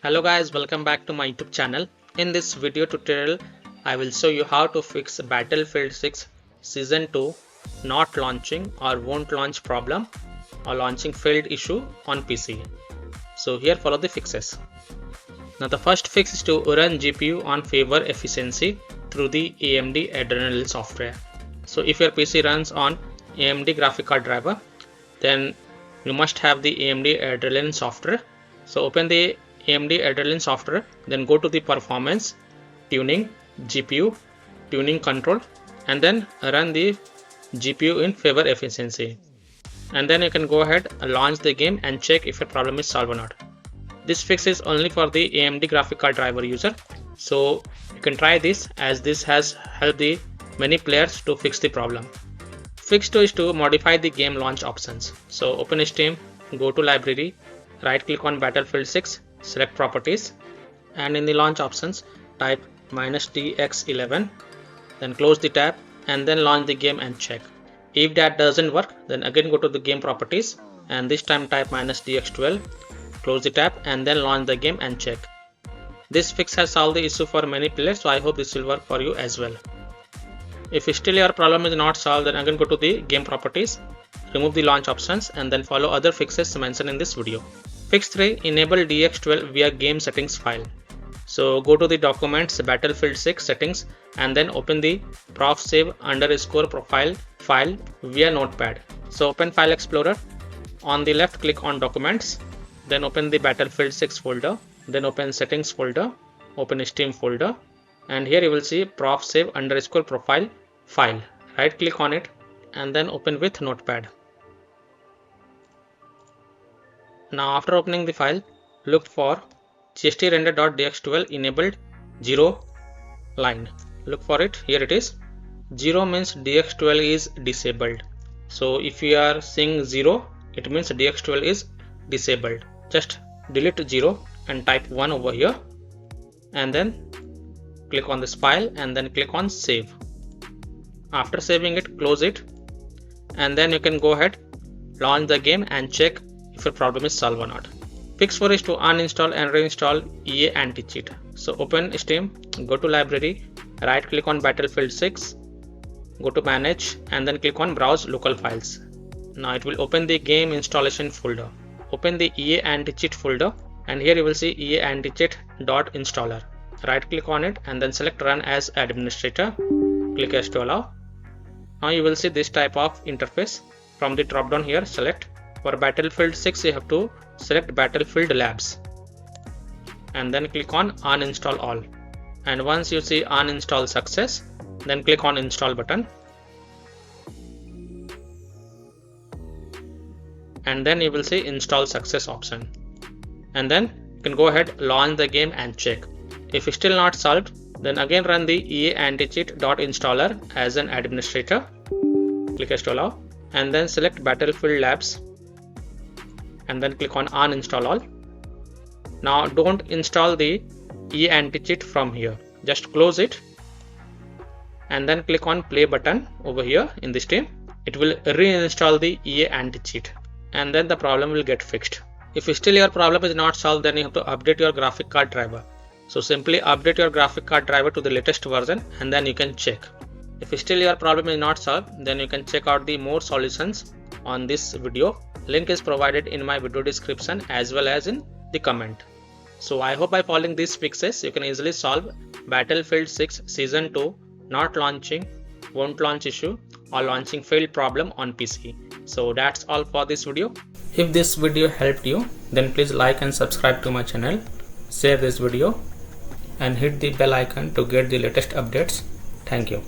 Hello guys, welcome back to my YouTube channel. In this video tutorial, I will show you how to fix Battlefield 6 Season 2 not launching or won't launch problem or launching failed issue on PC. So here follow the fixes. Now the first fix is to run GPU on favor efficiency through the AMD Adrenalin software. So if your PC runs on AMD graphic card driver, then you must have the AMD Adrenalin software. So open the AMD Adrenalin software, then go to the performance, tuning, GPU, tuning control, and then run the GPU in favor efficiency. And then you can go ahead and launch the game and check if your problem is solved or not. This fix is only for the AMD graphic card driver user. So you can try this as this has helped the many players to fix the problem. Fix 2 is to modify the game launch options. So open Steam, go to library, right click on Battlefield 6, select properties, and in the launch options type -DX11, then close the tab and then launch the game and check. If that doesn't work, then again go to the game properties and this time type -DX12, close the tab and then launch the game and check. This fix has solved the issue for many players, so I hope this will work for you as well. If still your problem is not solved, then again go to the game properties, remove the launch options and then follow other fixes mentioned in this video. Fix 3, enable DX12 via game settings file. So go to the documents Battlefield 6 settings and then open the profsave_profile file via notepad. So open File Explorer, on the left click on documents, then open the Battlefield 6 folder, then open settings folder, open Steam folder, and here you will see profsave_profile file. Right click on it and then open with notepad. Now after opening the file, look for gstrender.dx12 enabled 0 line. Look for it, here it is. 0 means dx12 is disabled. So if you are seeing 0, it means dx12 is disabled. Just delete 0 and type 1 over here and then click on this file and then click on save. After saving it, close it and then you can go ahead, launch the game and check if your problem is solved or not. Fix 4 is to uninstall and reinstall EA anti-cheat. So open Steam, go to library, right click on Battlefield 6, go to manage and then click on browse local files. Now it will open the game installation folder. Open the EA anti-cheat folder and here you will see EA anti-cheat.installer. Right click on it and then select run as administrator, click yes to allow. Now you will see this type of interface. From the drop down here, select. For Battlefield 6 you have to select Battlefield Labs and then click on uninstall all, and once you see uninstall success, then click on install button and then you will see install success option, and then you can go ahead, launch the game and check. If still not solved, then again run the EA anti-cheat.installer as an administrator, click yes to allow and then select Battlefield Labs and then click on uninstall all. Now don't install the EA anti-cheat from here, just close it and then click on play button over here in this team. It will reinstall the EA anti-cheat and then the problem will get fixed. If still your problem is not solved, then you have to update your graphic card driver. So simply update your graphic card driver to the latest version and then you can check. If still your problem is not solved, then you can check out the more solutions on this video. Link is provided in my video description as well as in the comment. So I hope by following these fixes you can easily solve Battlefield 6 Season 2 not launching, won't launch issue or launching failed problem on PC. So that's all for this video. If this video helped you, then please like and subscribe to my channel, share this video and hit the bell icon to get the latest updates. Thank you.